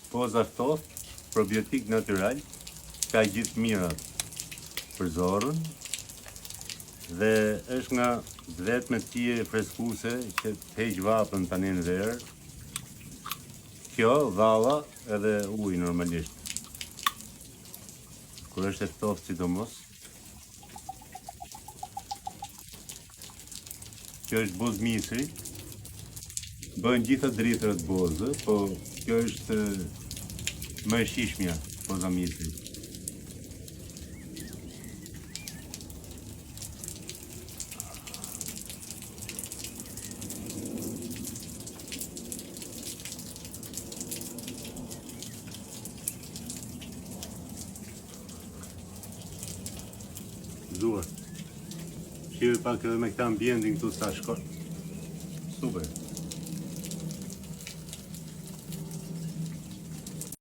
Poza ftoft, probiotik natyral, ka gjithë mirat për zorrën dhe është nga vetme tije freskuese që të heq vapën tani në verë. Kjo, valla edhe ujë normalisht. Kur është e ftoft sidomos. Kjo është bozë misri. Bën gjitha dritrat bozë, po kjo është më e shishmja, boza misri. Zuar. Shive pak edhe me këta ambientin këtu sa shkon. Super.